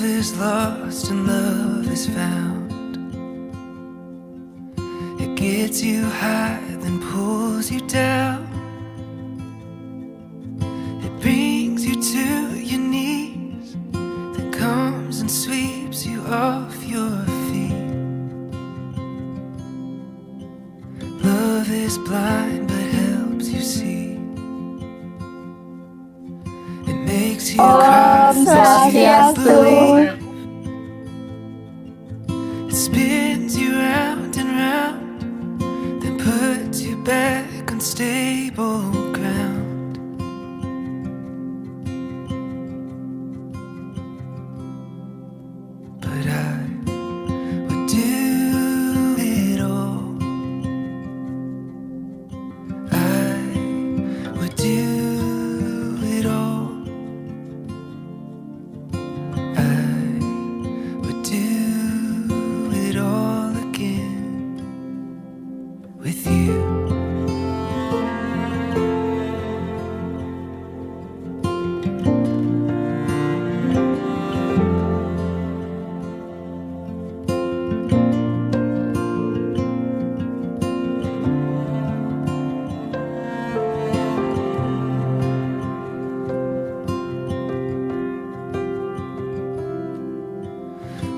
Love is lost and love is found. It gets you high, then pulls you down. It brings you to your knees, then comes and sweeps you off your feet. Love is blind but helps you see. It makes you cry, makes you believe. It spins you round and round, then puts you back on stable ground. But I would do it all. I would do it all. I would do it all again with you.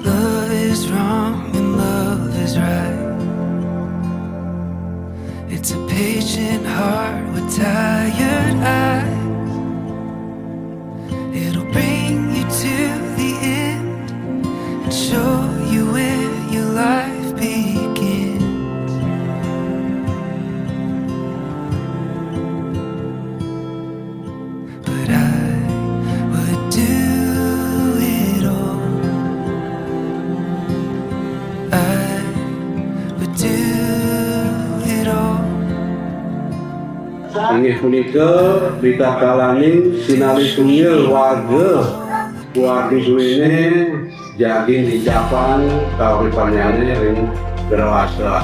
Love is wrong and love is right. It's a patient heart with tired eyes. It'll bring you to the end and show you where your life begins. But I would do it all. I would do it all. Inggih punika pitakalani sinali tunggal warga wargi duwene jaging di Japan kauripanane ring Gerawastra.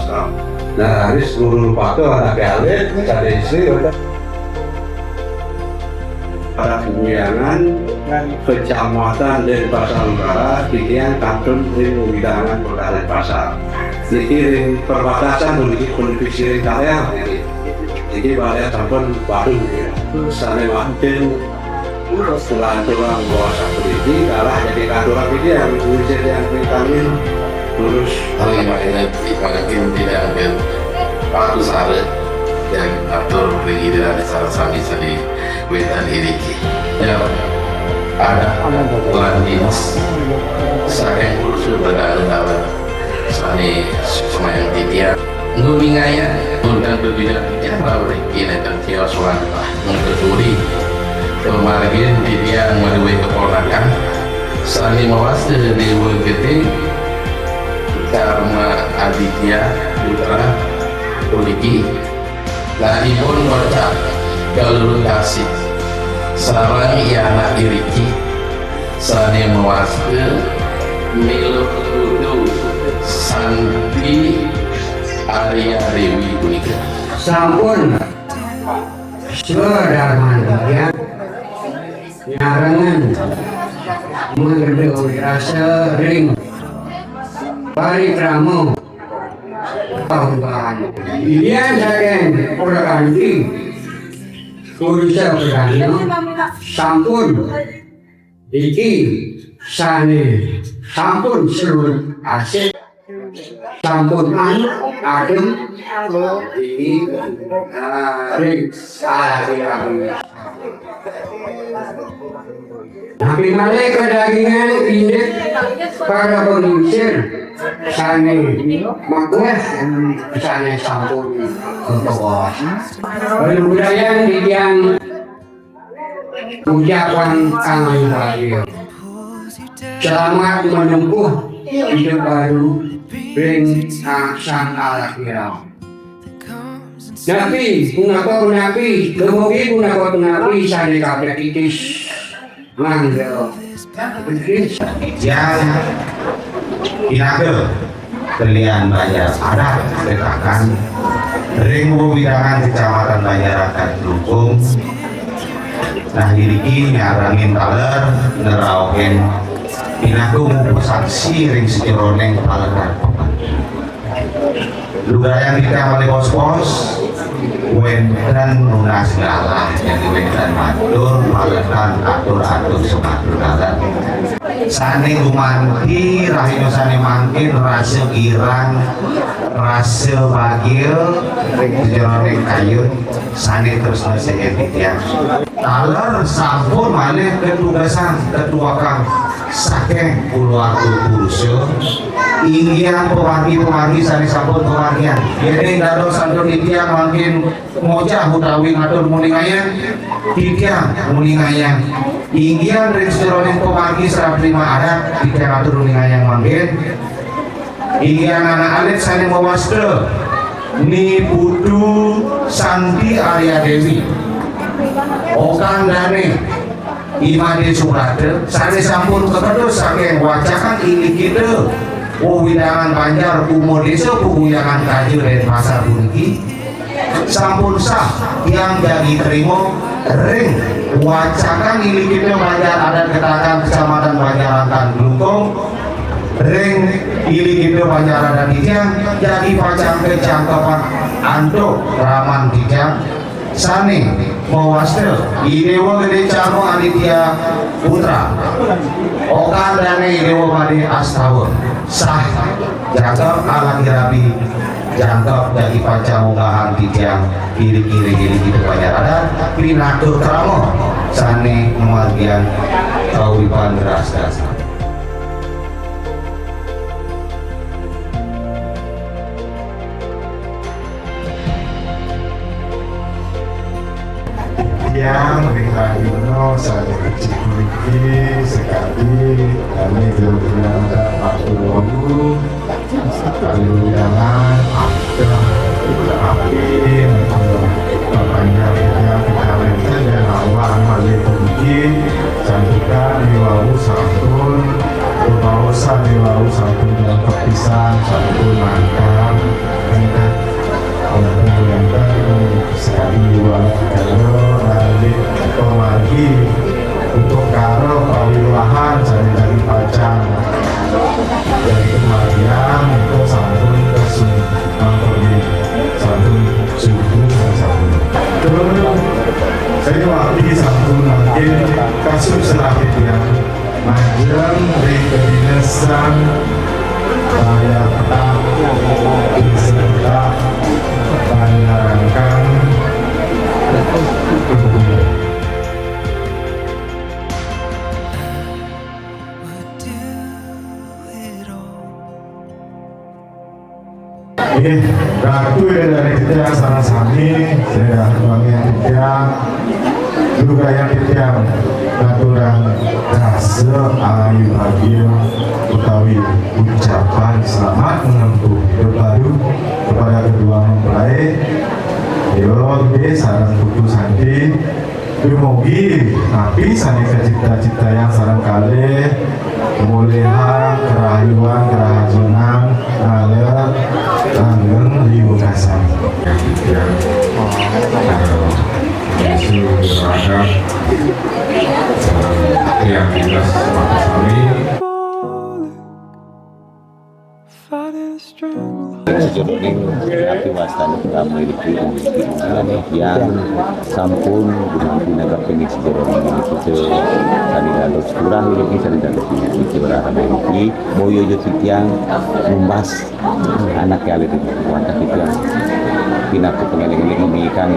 Nah, haris guru patu anak alit cari istri para kemuliaan kecamatan Denpasar Utara kirian kantun ring widangan Kota Pasar. Niki ring perbatasan memiliki kondisi ring karya. Jadi balai sampun baru sana makin tulang bawah satu ini kalah jadi kantoran ini yang bisa yang vitamin terus Paling tidak ada waktu sehari yang atur pergi dari salah di wetan iriki. Ya, ada pelan dinas saya kursus berada sani semua yang titian ngumingaya undang berbeda yang baru ini dan tiwas wanita mengketuri kemarin titian menuai keponakan sani mawas dari wegete karena Aditya Putra Kuliki nah ibun bercak galur kasih sarang anak iriki sani mawas milu kudu santi Arya Dewi Kunika sampun sedarman ya nyarangan mengedo rasa ring parikramo pahungan dia sagen ora kanthi kurusa berano sampun iki sane sampun seluruh aset sampun adem di ring tapi mereka kedagingan ini para pengusir sane makuas sane sampun untuk budaya di yang ucapan kangen lahir selamat menempuh hidup baru ring sang alakirau. Nabi, punako nabi, lemogi punako nabi sane kabeh titis manggel. Yang inagel kalian bayar ada dekakan ring widangan kecamatan Banjarakan Dukung. Nah, ini nyarangin taler nerawain pinagung saksi ring sejoroneng palenan lugayan kita mali pos-pos wendan nunas galah jadi wendan matur palenan atur-atur sematuran sane gumanti rahino sane mangkin rasa girang rasa bagil sejoroneng kayu sane terus nasehat ya talar sampun malih ketugasan ketua kang saking kulawarga kursa inggian pewargi-pewargi sane sampun pewargian dene dados santun titiang mangkin ngocah utawi ngatur muningayang titiang muningayang inggian ring seroning pewargi serap terima adat titiang ngatur muningayang mangkin inggian anak alit sane mawasta ni Putu Santi Arya Dewi Okan Dane Imade Suprate sane sampun kepedos saking wacakan ini kita widangan Banjar umur desa puguyangan kaju dan pasar puniki sampun sah yang jadi terima ring wacakan ini kita Banjar adat ketakan kecamatan Banjarangkan Glungkong ring ini kita Banjar adat Dijang jadi pacang kecangkapan Anto Raman Dijang sane mawastel Idewa Gede Camo Aditya Putra Okan Dane Idewa Made Astawa sah jangkep alang rabi jangkep dari pancamungahan tijang kiri-kiri gitu banyak ada pinatur kramo sane kemudian kauripan deras-deras yang ringan Yuno saya kecil memiliki sekali kami berbilang waktu lalu kalau jangan ada api banyak yang kita lihat dan awal malik mungkin cantikan diwawu santun berbausa diwawu santun dan kepisan santun mantap yang sekali dua kalau balik pemargi untuk karo pawilahan cari dari pacang dari kemarian untuk santun kesun mangkoni santun subuh dan santun terus saya waktu santun mungkin kasus selanjutnya majang dari kedinasan saya petang diserta menyarankan ratu dari kita sana sami saya yang kita juga yang kita aturan rasa ayu bahagia utawi ucapan selamat menempuh hidup baru kepada kedua mempelai yo sarang Putu Santi Dumogi tapi sani cita-cita yang sarang kali kemuliaan kerayuan kerajunan ngalir langgeng liu kasar beragam yang jelas kami sejodoning api wastani kita memiliki yang sampun di negara pengit sejodoning ini kita tadi dados kurang ini tadi dados ini berapa ini boyo jotitiang mumbas anak kali itu wanita kita pindah ke pengeling-eling ini kan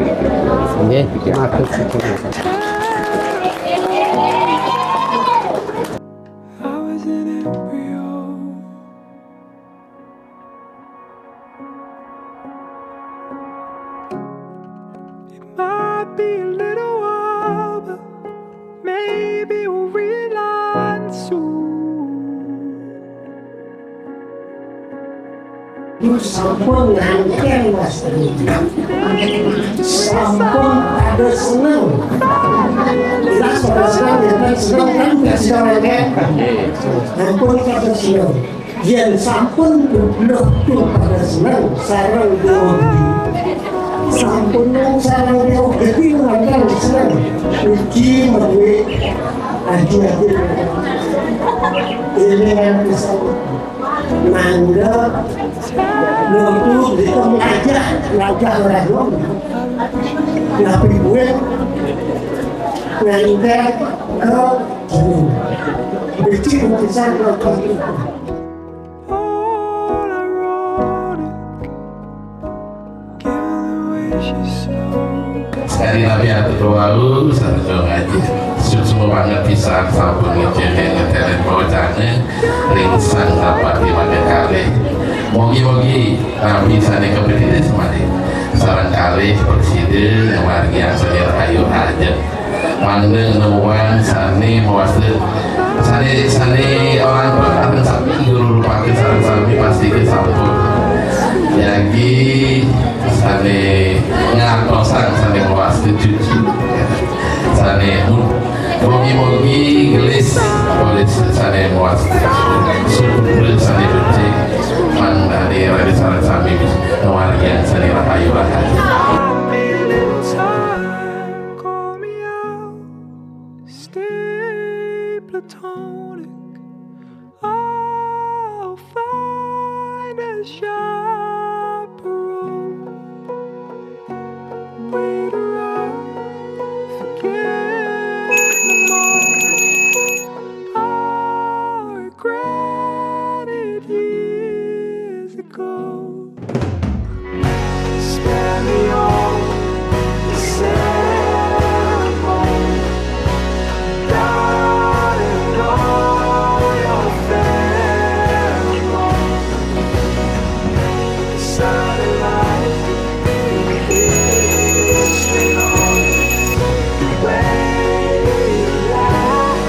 Be a little while, but maybe we'll realize soon. Sampun ngangken mas sampun ada seneng jelas pada seneng dan seneng kan gak seneng kan sampun pada seneng yang sampun belum pada seneng sarang dewi sampun yang sarang dewi ngangken seneng uji menuwi Aji-aji ini yang bisa nanggap nutup di ngajak orang dong ngapi gue ngantek ke jenuh becik bisa nonton itu all ironic, given the way she's so. Sekali Nabi atau terlalu satu ngaji susu banget bisa sampun ngejelen ngetelen bocahnya ringsan dapat dimakan kali mogi-mogi Nabi sana kepedili semari sarang kali presiden warga yang selir ayu aja mandeng nuan sani mewasde sani orang berkata sapi guru pakai sarang sapi pasti ke sampun jadi sani ngakosan sani mewasde cuci sani mogi-mogi gelis oleh sani mewasde suku sani cuci man dari radi sarang sapi warga sani ayu aja. Call me out, stay platonic. I'll find a chaperone. Wait around, forget the moment. I'll regret it years ago. Spare me all the ceremony, darling, all your pheromones. Satellite, history on the way lies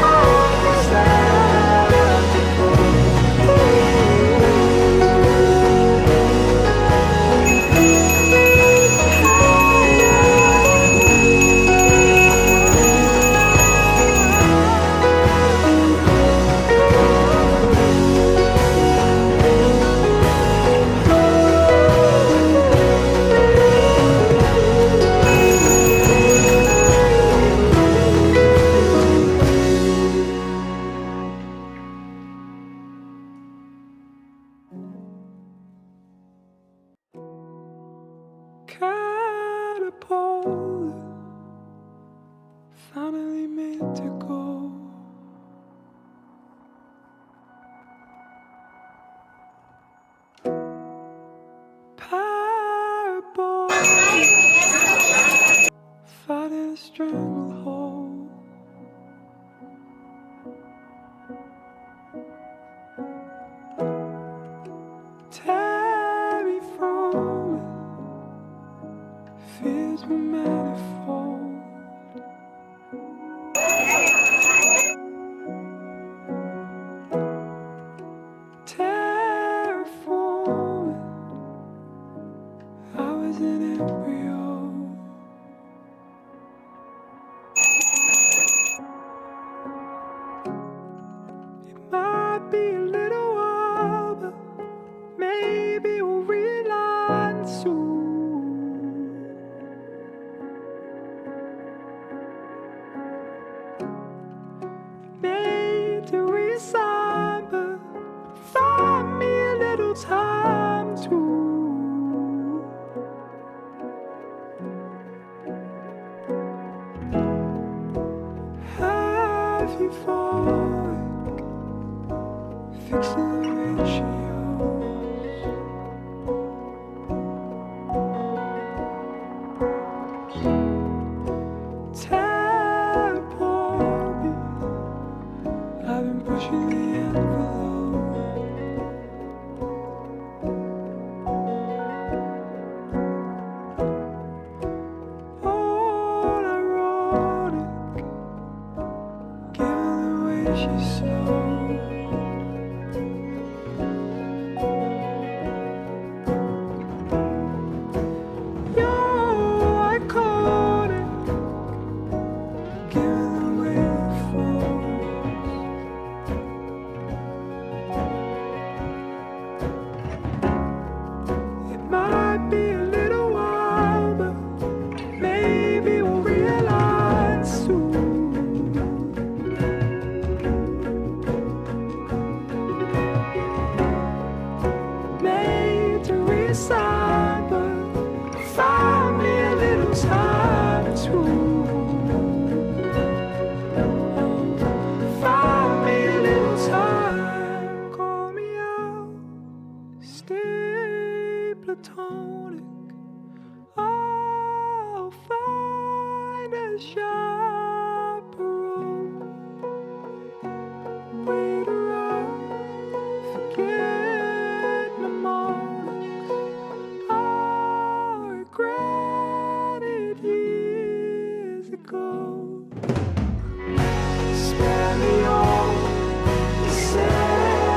catapult finally made to go. Parabol fighting a stranglehold. Tear me from it. Fears were manifold. Terraforming, I was an embryo. It might be a little while, but maybe we'll realign soon. Made to resign, but find me a little time to have you falling, fixing the ratios. Teleport me, I've been pushing the envelope. All ironic, given the way she's so. the tonic. I'll find a chaperone. Wait around, forget mnemonics. I regret it years ago. Spare me all the ceremony.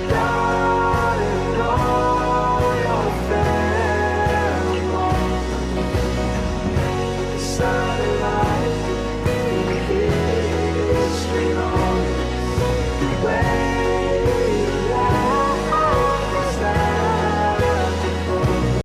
Darling, all your pheromones. Satellite.